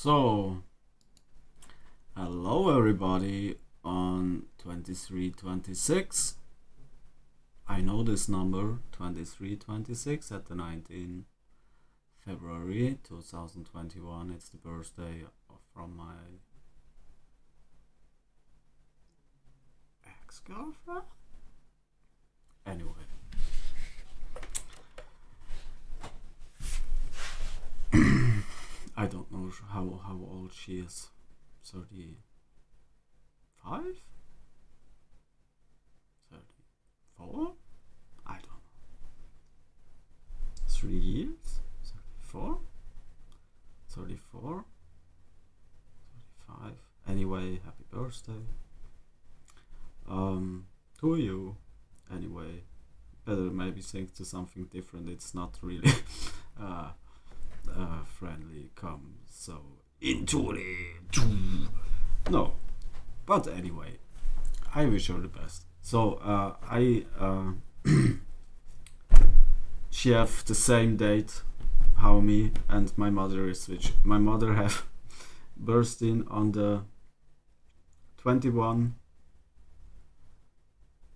So, hello everybody on 2326. I know this number, 2326 at the 19th February 2021. It's the birthday from my ex-girlfriend. Anyway. I don't know how old she is. 35? 34? I don't know. 3 years? 34? 34? 35? Anyway, happy birthday. To you. Anyway, better maybe think to something different. It's not really friendly. Come so into it. No, but anyway, I wish her the best. So she have the same date how me and my mother is, which my mother have birthday on the 21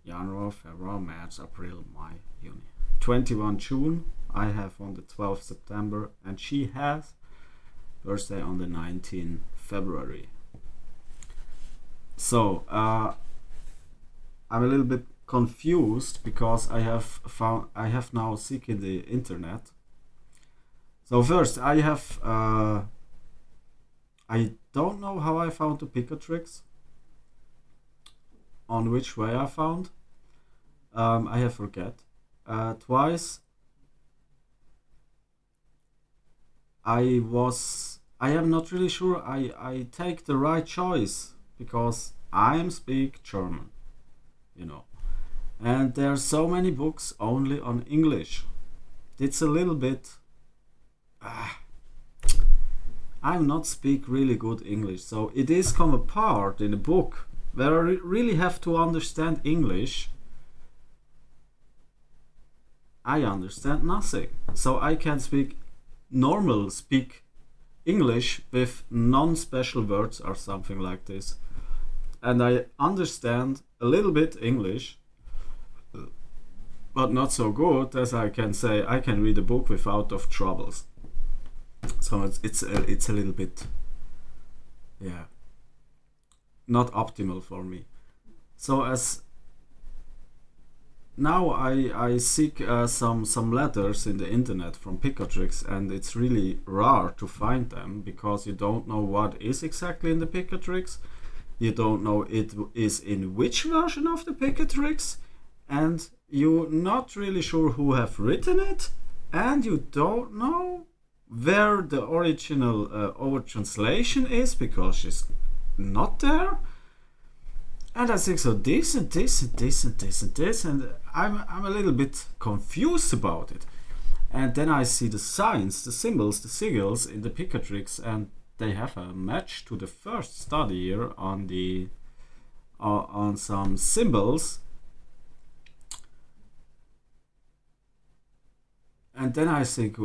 January, February, March, April, May, June. 21 June, I have on the 12th September, and she has birthday on the 19th February. So I'm a little bit confused because I have now seeking the internet. So first I don't know how I found the Picatrix, on which way I found. I have forget. Twice I am not really sure I take the right choice because I speak German, and there are so many books only on English. It's a little bit I'm not speak really good English, so it is come apart in a book where I really have to understand English. I understand nothing, so I can speak English with non-special words or something like this, and I understand a little bit English, but not so good as I can say I can read a book without of troubles. So it's a little bit, not optimal for me. So as now I seek some letters in the internet from Picatrix, and it's really rare to find them because you don't know what is exactly in the Picatrix. You don't know it is in which version of the Picatrix, and you're not really sure who have written it, and you don't know where the original over translation is because it's not there. And I think so this and this and this and this and this, and I'm a little bit confused about it. And then I see the signs, the symbols, the sigils in the Picatrix, and they have a match to the first study here on the on some symbols. And then I think,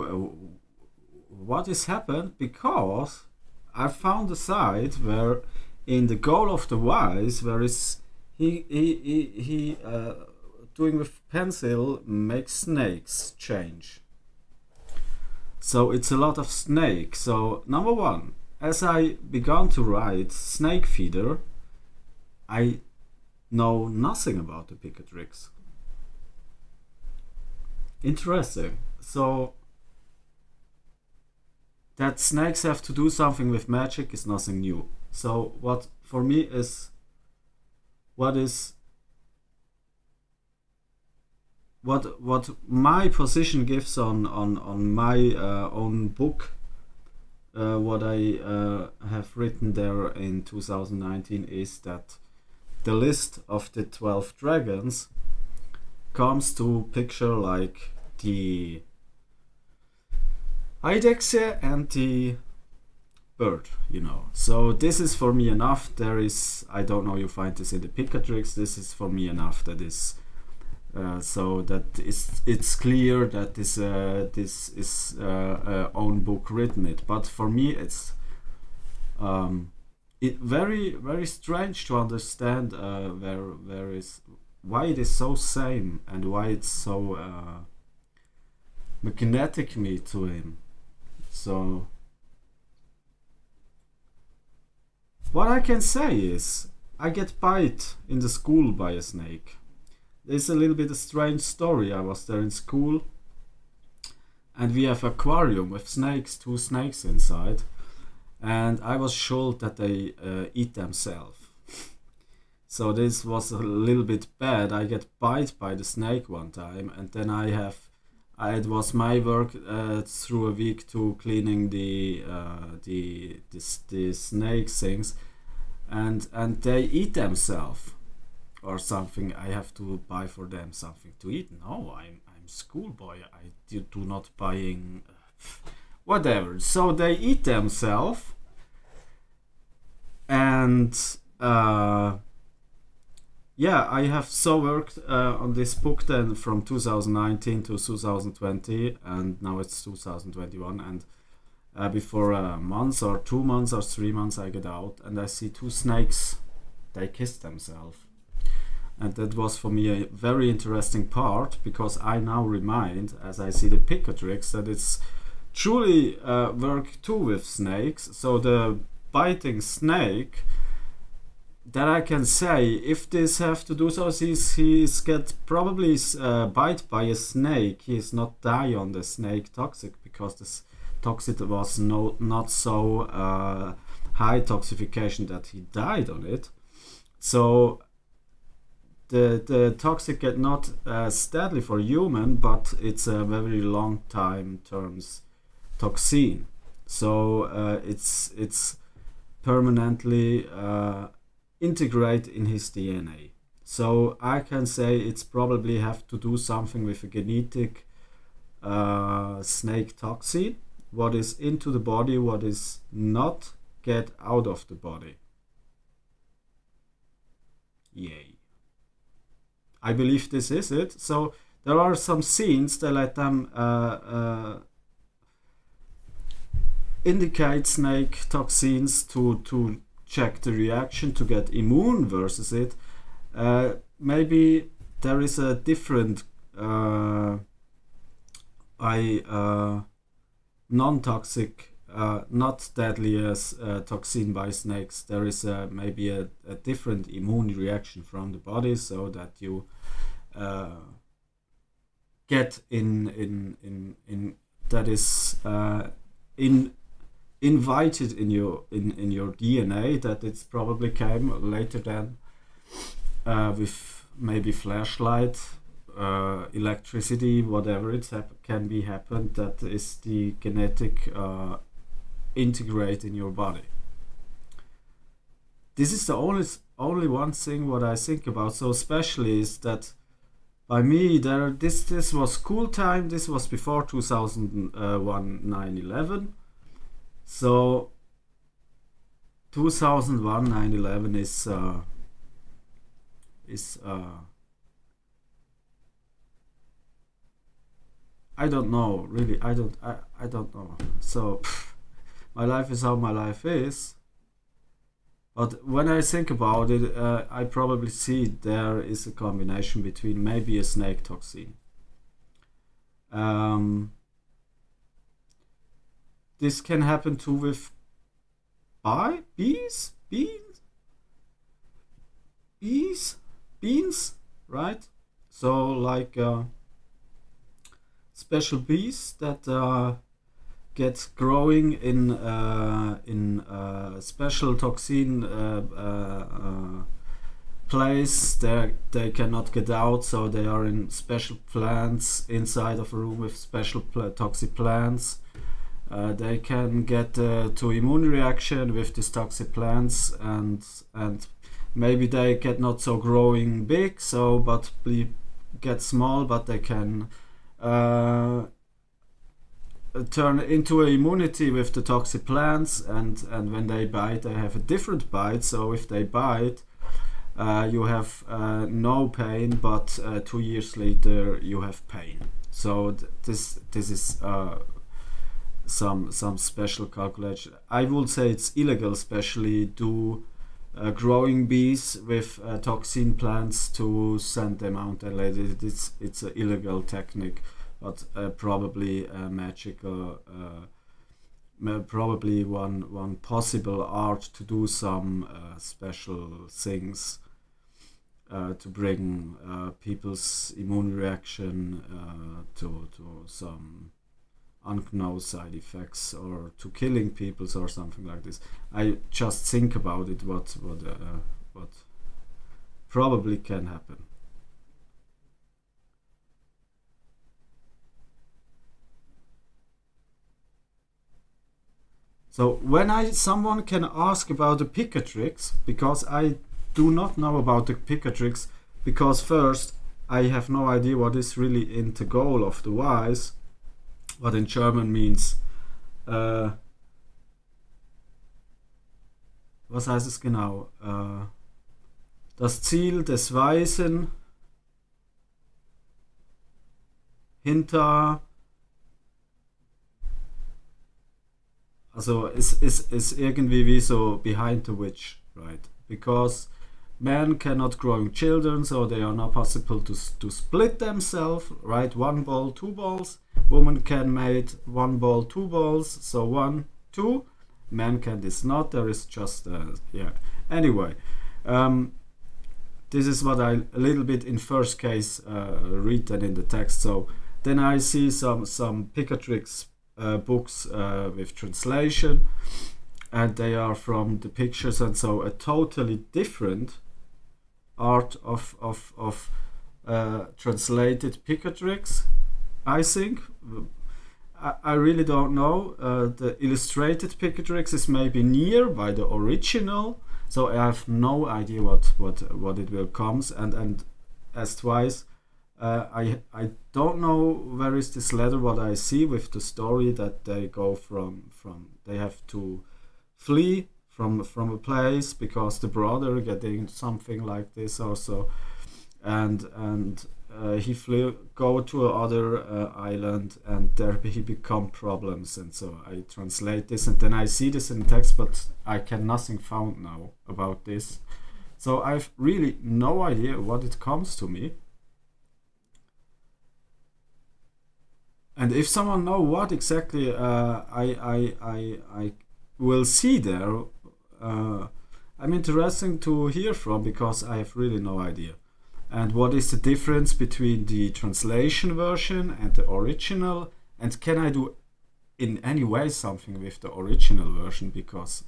what has happened? Because I found a site where in the Goal of the Wise, where is he doing with pencil makes snakes change. So it's a lot of snake. So number one, as I began to write snake feeder, I know nothing about the Picatrix. Interesting. So that snakes have to do something with magic is nothing new. So what for me is what my position gives on my own book, what I have written there in 2019 is that the list of the 12 dragons comes to picture like the Eidechse and the bird, So this is for me enough. There is, I don't know, you find this in the Picatrix. This is for me enough. That is so that it's clear that this is own book written it. But for me, it's It very strange to understand where is why it is so same and why it's so magnetic me to him. So what I can say is I get bite in the school by a snake. It's a little bit a strange story. I was there in school and we have aquarium with snakes, two snakes inside, and I was sure that they eat themselves. So this was a little bit bad. I get bite by the snake one time, and then it was my work through a week to cleaning the snake things, and they eat themselves or something. I have to buy for them something to eat. No, I'm schoolboy. I do not buying whatever. So they eat themselves, and yeah, I have so worked on this book then from 2019 to 2020, and now it's 2021. And before a month or 2 months or 3 months, I get out and I see two snakes. They kiss themselves, and that was for me a very interesting part, because I now remind, as I see the Picatrix, that it's truly work too with snakes. So the biting snake, that I can say, if this have to do so, he's get probably bite by a snake. He is not die on the snake toxic, because this toxic was not so high toxification that he died on it. So the toxic get not deadly for human, but it's a very long time terms toxin. So it's permanently integrate in his DNA. So I can say it's probably have to do something with a genetic snake toxin, what is into the body, what is not get out of the body. Yay. I believe this is it. So there are some scenes that let them indicate snake toxins to check the reaction, to get immune versus it. Maybe there is a different non-toxic, not deadly as toxin by snakes. There is maybe a different immune reaction from the body, so that you get in that is invited in your DNA, that it's probably came later than with maybe flashlight, electricity, whatever it can be happened, that is the genetic integrate in your body. This is the only one thing what I think about. So especially is that by me this was school time. This was before 2001 9/11. So 2001 9/11 is I don't know really. I don't know. So my life is how my life is. But when I think about it, I probably see there is a combination between maybe a snake toxin. This can happen too with beans, right? So like special bees that get growing in special toxin place. They cannot get out, so they are in special plants inside of a room with special toxic plants. They can get to immune reaction with these toxic plants, and maybe they get not so growing big, so but get small, but they can turn into a immunity with the toxic plants, and when they bite, they have a different bite. So if they bite, you have no pain, but 2 years later you have pain. So this is some special calculation. I would say it's illegal, especially do growing bees with toxin plants to send them out and later. It's an illegal technique, but probably a magical, probably one possible art to do some special things to bring people's immune reaction to some unknown side effects or to killing people or something like this. I just think about it. What probably can happen. So when someone can ask about the Picatrix, because I do not know about the Picatrix, because first I have no idea what is really in the goal of the wise, what in German means was heißt es genau? Das Ziel des Weisen hinter, also ist irgendwie wie so behind the witch, right? Because men cannot grow children, so they are not possible to split themselves, right? One ball, two balls. Woman can make one ball, two balls, so 1, 2. Man can this not. There is just yeah. Anyway, this is what I a little bit in first case read that in the text. So then I see some Picatrix books with translation, and they are from the pictures, and so a totally different art of translated Picatrix. I think I really don't know. The illustrated Picatrix is maybe near by the original, so I have no idea what it will comes. And as twice, I don't know where is this letter. What I see with the story that they go from they have to flee from a place because the brother getting something like this also, and he go to another island, and there he become problems, and so I translate this, and then I see this in text, but I can nothing found now about this, so I've really no idea what it comes to me. And if someone know what exactly I will see there, I'm interested to hear from, because I have really no idea. And what is the difference between the translation version and the original? And can I do in any way something with the original version? Because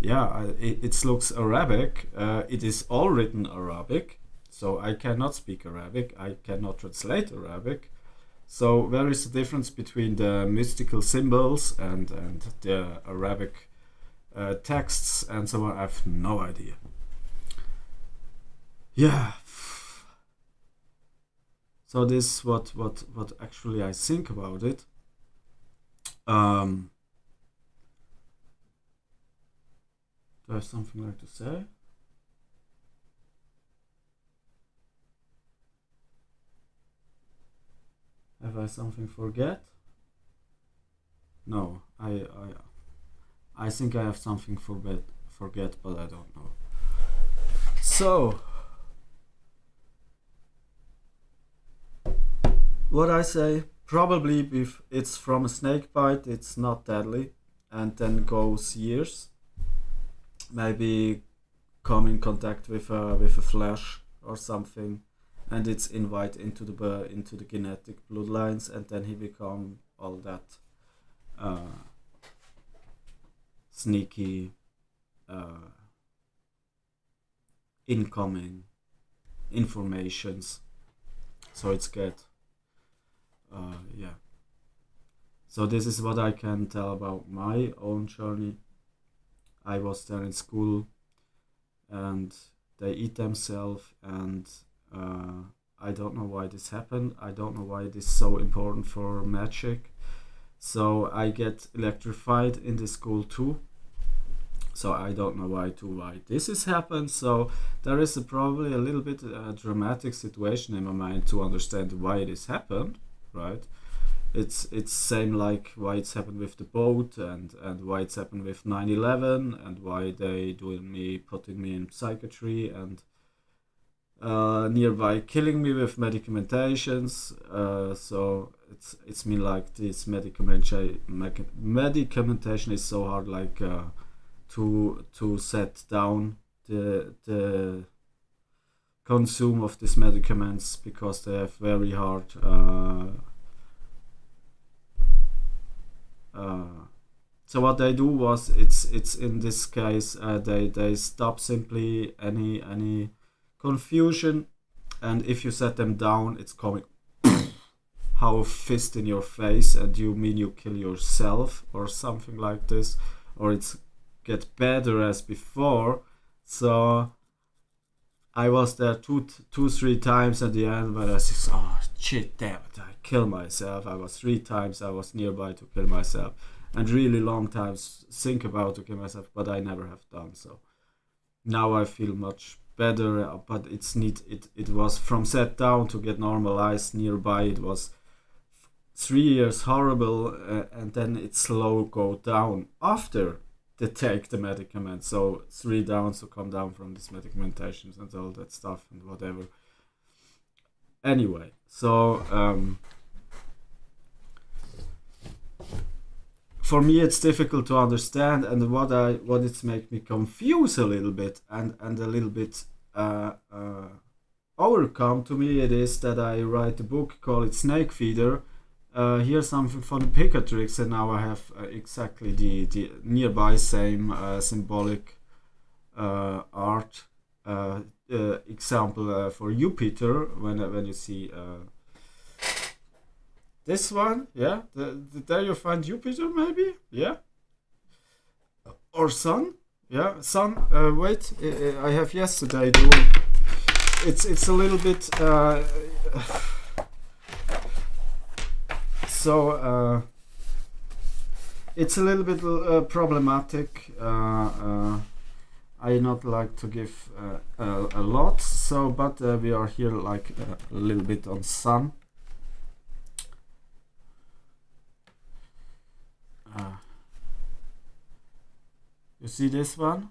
yeah, it looks Arabic. It is all written Arabic, so I cannot speak Arabic. I cannot translate Arabic. So where is the difference between the mystical symbols and the Arabic texts and so on? I have no idea. Yeah. So this is what actually I think about it. Do I have something like to say? Have I something forget? No, I think I have something forget, but I don't know. So what I say, probably if it's from a snake bite, it's not deadly, and then goes years. Maybe come in contact with a flesh or something, and it's invite into the genetic bloodlines, and then he become all that sneaky incoming informations. So it's get yeah. So this is what I can tell about my own journey. I was there in school, and they eat themselves, and I don't know why this happened. I don't know why it is so important for magic. So I get electrified in the school too. So I don't know why this has happened. So there is probably a little bit dramatic situation in my mind to understand why this happened, right? It's same like why it's happened with the boat, and why it's happened with 9/11, and why they putting me in psychiatry, and nearby killing me with medicamentations. So it's me like this medicamentation is so hard, like to set down the consume of these medicaments, because they have very hard so what they do was, it's in this case, they stop simply any confusion, and if you set them down, it's coming how a fist in your face, and you mean you kill yourself or something like this, or it's get better as before. So I was there two, 3 times at the end, but I said, oh shit, damn it, I kill myself. I was 3 times, I was nearby to kill myself, and really long times think about to kill myself, but I never have done so. Now I feel much better, but it was from set down to get normalized nearby. It was 3 years horrible, and then it slow go down after they take the medicament. So 3 downs to come down from these medicamentations and all that stuff and whatever. Anyway, so for me it's difficult to understand, and what it's make me confuse a little bit, and a little bit overcome to me, it is that I write a book called Snake Feeder. Here's something from the Picatrix, and now I have exactly the nearby same symbolic art example for Jupiter. When you see this one, yeah, there you find Jupiter, maybe, yeah, or Sun, yeah, Sun. Wait, I have yesterday doing. It's a little bit. So it's a little bit problematic. I not like to give a lot, so but we are here like a little bit on Sun. You see this one?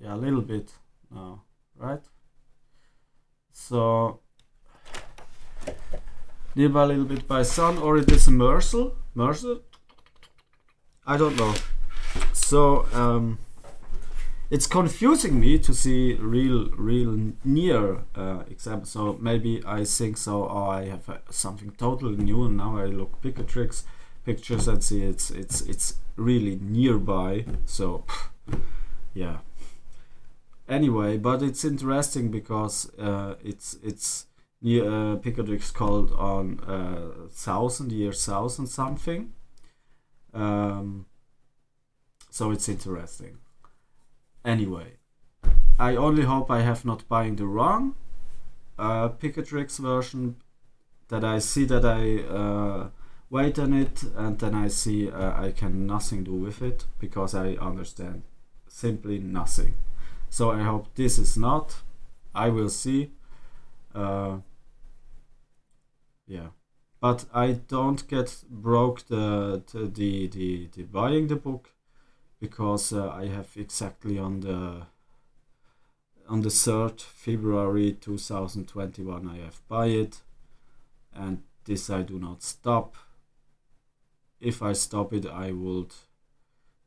Yeah, a little bit now, right? So nearby a little bit by Sun, or it is a Mercer? I don't know. So it's confusing me to see real near examples. So maybe I think so. Oh, I have something totally new, and now I look Picatrix pictures and see it's really nearby. So yeah. Anyway, but it's interesting because it's Picatrix called on 1000 something. So it's interesting. Anyway, I only hope I have not buying the wrong Picatrix version, that I see that I wait on it, and then I see I can nothing do with it, because I understand simply nothing. So I hope this is not. I will see. Yeah, but I don't get broke the buying the book, because I have exactly on the 3rd February 2021 I have buy it, and this I do not stop. If I stop it, I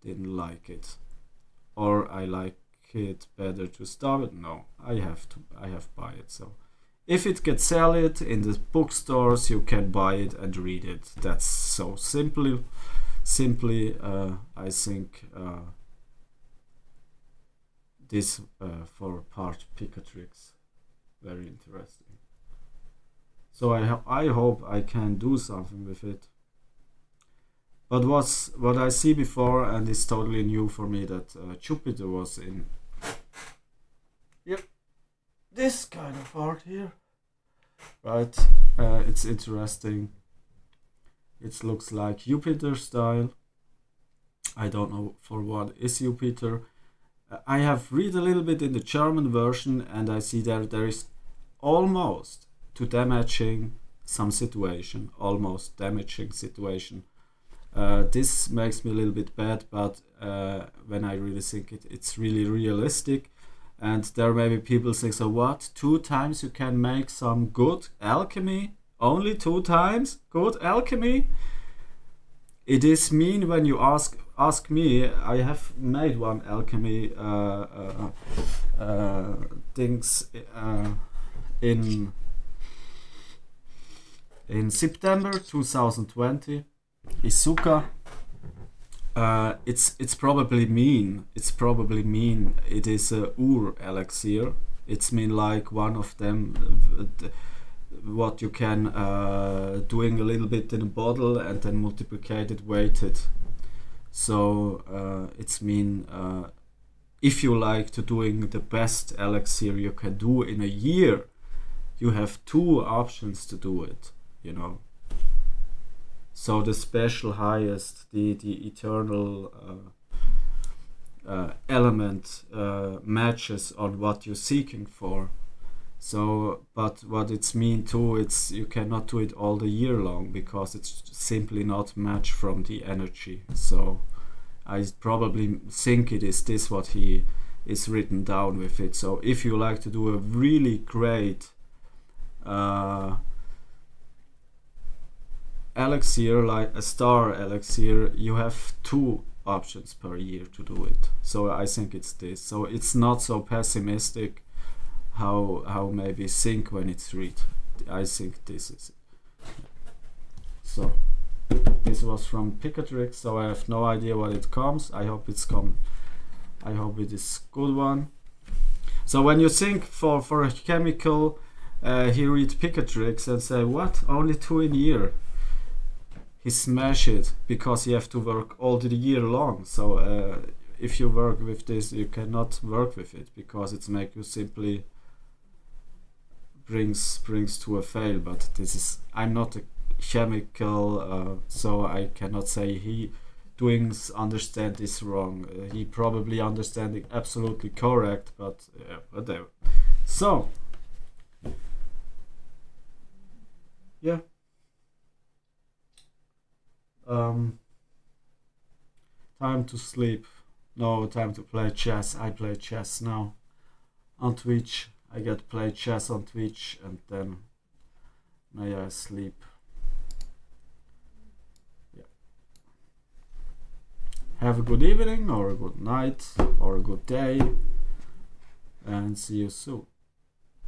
didn't like it, or I like it better to stop it. No, I have buy it. So if it gets sell it in the bookstores, you can buy it and read it. That's so simply I think this for part Picatrix very interesting. So I hope I can do something with it. But what I see before, and it's totally new for me, that Jupiter was in this kind of art here, right? It's interesting. It looks like Jupiter style. I don't know for what is Jupiter. I have read a little bit in the German version, and I see there is almost to damaging some situation, almost damaging situation. This makes me a little bit bad, but when I really think it's really realistic. And there may be people saying, so what? 2 times you can make some good alchemy? Only 2 times good alchemy? It is mean when you ask me. I have made one alchemy things in September 2020. Isuka. It's probably mean. It is a Ur elixir. It's mean like one of them. What you can doing a little bit in a bottle and then multiplicate it, weighted. So it's mean if you like to doing the best elixir you can do in a year, you have 2 options to do it. You know. So the special highest, the eternal element matches on what you're seeking for. So, but what it's mean too, it's you cannot do it all the year long because it's simply not match from the energy. So I probably think it is this what he is written down with it. So if you like to do a really great elixir, like a star elixir, you have 2 options per year to do it. So I think it's this. So it's not so pessimistic how maybe think when it's read. I think this is it. So this was from Picatrix. So I have no idea what it comes. I hope it's come. I hope it is good one. So when you think for a chemical, he read Picatrix and say what? Only 2 in a year. He smash it because you have to work all the year long. So if you work with this, you cannot work with it because it's make you simply brings to a fail. But this is, I'm not a chemical, so I cannot say he doing understand this wrong. He probably understanding absolutely correct, but whatever. So yeah. Time to sleep. No, time to play chess. I play chess now on Twitch. I get play chess on Twitch and then may I sleep. Yeah. Have a good evening or a good night or a good day and see you soon.